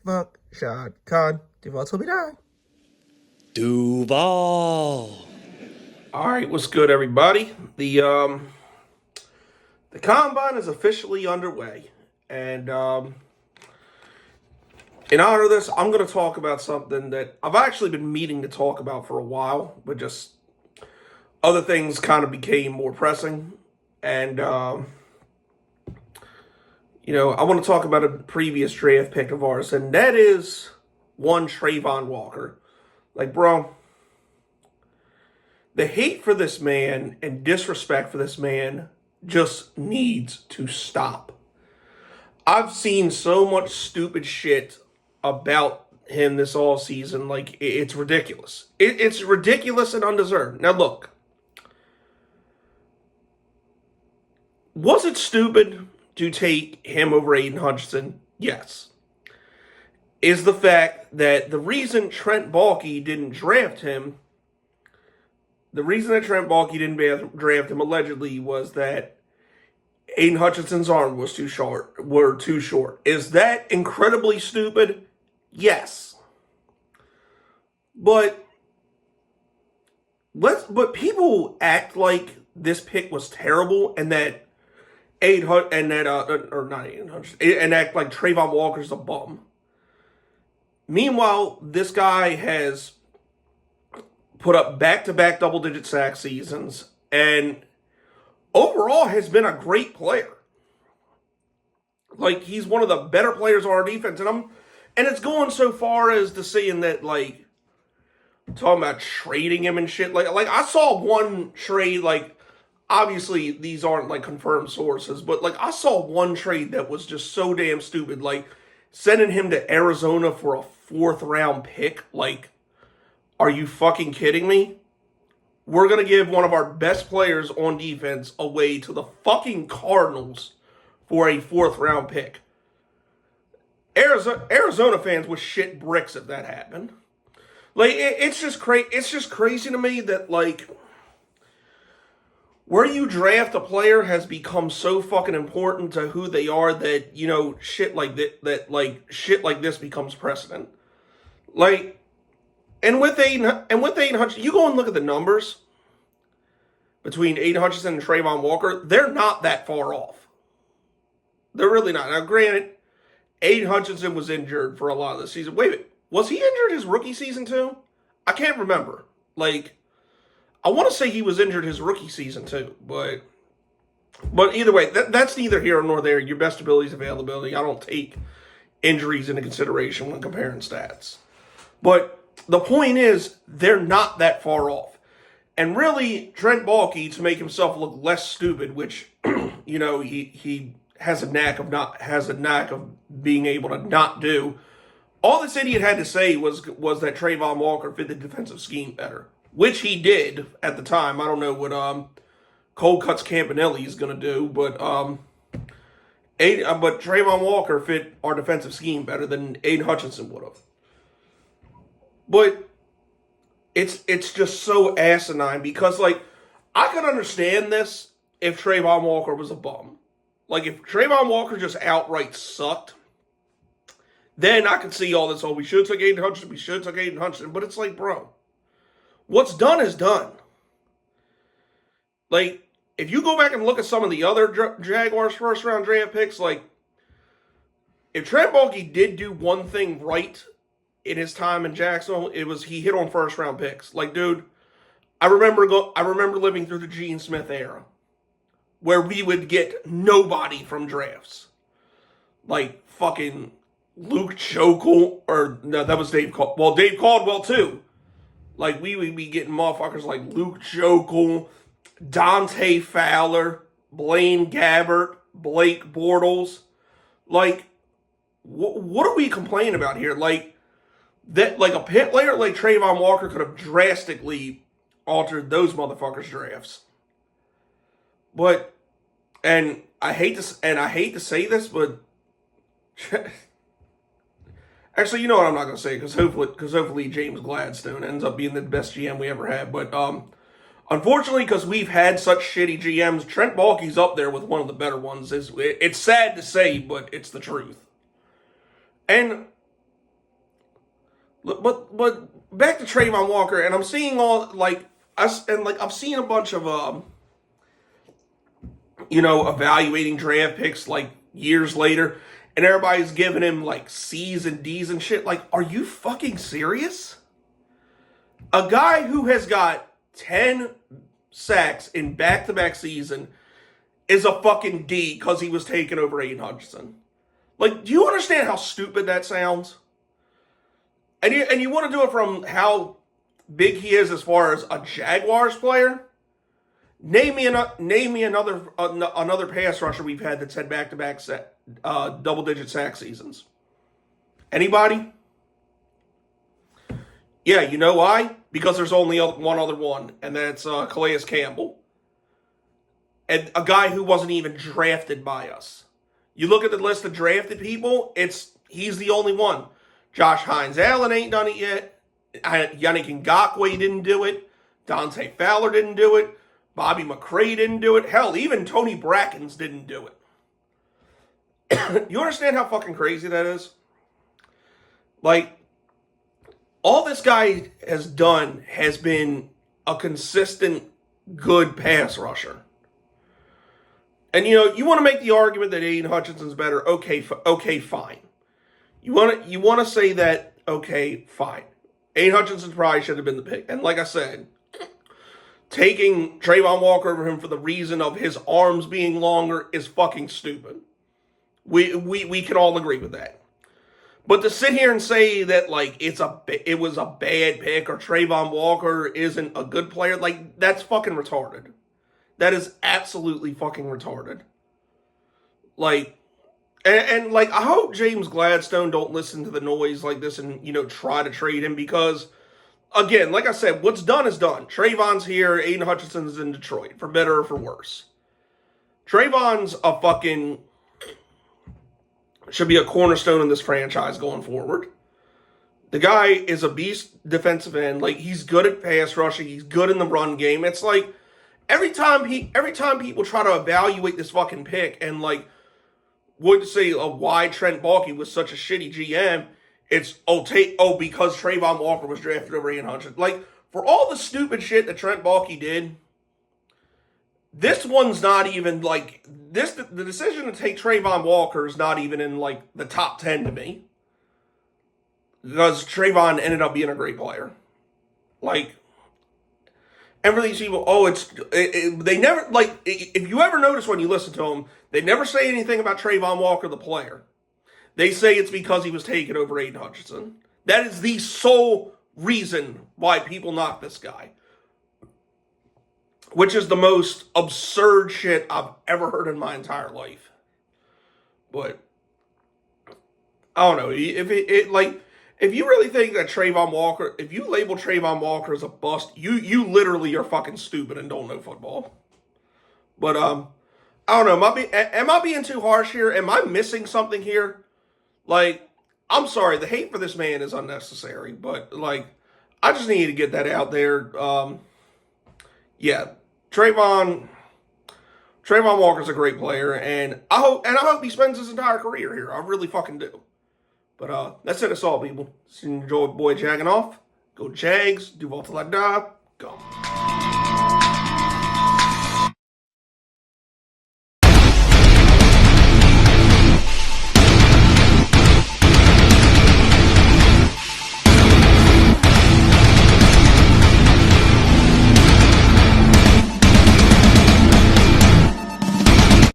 Fuck Sean Con. Duval told me die. Duval. All right, what's good, everybody? The combine is officially underway, and in honor of this, I'm going to talk about something that I've actually been meaning to talk about for a while, but just other things kind of became more pressing, and I want to talk about a previous draft pick of ours, and that is one Travon Walker. Like, bro. The hate for this man and disrespect for this man just needs to stop. I've seen so much stupid shit about him this all season. Like, it's ridiculous. It's ridiculous and undeserved. Now, look. Was it stupid to take him over Aiden Hutchinson? Yes. Is the fact that the reason Trent Baalke didn't draft him, the reason that Trent Baalke didn't draft him allegedly was that Aiden Hutchinson's arm was too short. Is that incredibly stupid? Yes. But people act like this pick was terrible and that and act like Travon Walker's a bum. Meanwhile, this guy has put up back-to-back double-digit sack seasons, and overall has been a great player. Like, he's one of the better players on our defense, and it's going so far as to saying that, like, talking about trading him and shit. Like I saw one trade, like, obviously these aren't, like, confirmed sources, but, like, I saw one trade that was just so damn stupid, like, sending him to Arizona for a 4th-round pick, like, are you fucking kidding me? We're going to give one of our best players on defense away to the fucking Cardinals for a 4th-round pick. Arizona fans would shit bricks if that happened. Like, it's just crazy to me that, like, where you draft a player has become so fucking important to who they are that, shit like shit like this becomes precedent. Like, And with Aiden Hutchinson, you go and look at the numbers between Aiden Hutchinson and Travon Walker, they're not that far off. They're really not. Now, granted, Aiden Hutchinson was injured for a lot of the season. Wait a minute. Was he injured his rookie season too? I can't remember. Like, I want to say he was injured his rookie season too. But either way, that's neither here nor there. Your best ability is availability. I don't take injuries into consideration when comparing stats. But the point is, they're not that far off. And really, Trent Baalke, to make himself look less stupid, which, he has a knack of being able to not do. All this idiot had to say was that Travon Walker fit the defensive scheme better, which he did at the time. I don't know what Cold Cuts Campanelli is going to do, but Travon Walker fit our defensive scheme better than Aiden Hutchinson would have. But it's just so asinine because, like, I could understand this if Travon Walker was a bum. Like, if Travon Walker just outright sucked, then I could see all this, we should have took Aiden Hutchinson. But it's like, bro, what's done is done. Like, if you go back and look at some of the other Jaguars first-round draft picks, like, if Trent Baalke did do one thing right in his time in Jacksonville, it was he hit on first-round picks. Like, dude, I remember living through the Gene Smith era, where we would get nobody from drafts. Like, fucking Luke Jokel, or no, that was Dave Caldwell. Well, Dave Caldwell, too. Like, we would be getting motherfuckers like Luke Jokel, Dante Fowler, Blaine Gabbert, Blake Bortles. Like, what are we complaining about here? Like, that, like, a pit player like Travon Walker could have drastically altered those motherfuckers' drafts. But, and I hate to say this, but actually, you know what, I'm not gonna say, because hopefully James Gladstone ends up being the best GM we ever had. But Unfortunately, because we've had such shitty GMs, Trent Baalke's up there with one of the better ones. It's sad to say, but it's the truth. And but back to Travon Walker, and I'm seeing all I've seen a bunch of evaluating draft picks like years later, and everybody's giving him like C's and D's and shit. Like, are you fucking serious? A guy who has got 10 sacks in back-to-back season is a fucking D because he was taken over Aiden Hutchinson. Like, do you understand how stupid that sounds? And you want to do it from how big he is as far as a Jaguars player? Name me another pass rusher we've had that's had back-to-back double-digit sack seasons. Anybody? Yeah, you know why? Because there's only one other one, and that's Calais Campbell. And a guy who wasn't even drafted by us. You look at the list of drafted people, he's the only one. Josh Hines-Allen ain't done it yet. Yannick Ngakoue didn't do it. Dante Fowler didn't do it. Bobby McCray didn't do it. Hell, even Tony Brackens didn't do it. You understand how fucking crazy that is? Like, all this guy has done has been a consistent, good pass rusher. And, you want to make the argument that Aiden Hutchinson's better. Okay, fine. You want to say that, okay, fine. Aiden Hutchinson probably should have been the pick. And like I said, taking Travon Walker over him for the reason of his arms being longer is fucking stupid. We can all agree with that. But to sit here and say that like it was a bad pick or Travon Walker isn't a good player, like that's fucking retarded. That is absolutely fucking retarded. Like, and like I hope James Gladstone don't listen to the noise like this and try to trade him because, again, like I said, what's done is done. Travon's here, Aiden Hutchinson's in Detroit, for better or for worse. Travon's should be a cornerstone in this franchise going forward. The guy is a beast defensive end. Like, he's good at pass rushing. He's good in the run game. It's like every time people try to evaluate this fucking pick and like would say why Trent Baalke was such a shitty GM, it's because Travon Walker was drafted over Aiden Hutchinson. Like, for all the stupid shit that Trent Baalke did, this one's not even like this. The decision to take Travon Walker is not even in like the top 10 to me, because Travon ended up being a great player. Like, and for these people, they never like. If you ever notice when you listen to them, they never say anything about Travon Walker the player. They say it's because he was taken over Aiden Hutchinson. That is the sole reason why people knock this guy. Which is the most absurd shit I've ever heard in my entire life. But I don't know. If you really think that Travon Walker, if you label Travon Walker as a bust, you literally are fucking stupid and don't know football. But I don't know. Am I being too harsh here? Am I missing something here? Like, I'm sorry, the hate for this man is unnecessary, but like, I just need to get that out there. Yeah, Travon Walker's a great player, and I hope he spends his entire career here. I really fucking do. But that's it. That's all, people. So enjoy boy jagging off. Go Jags. Duval till I die. Go.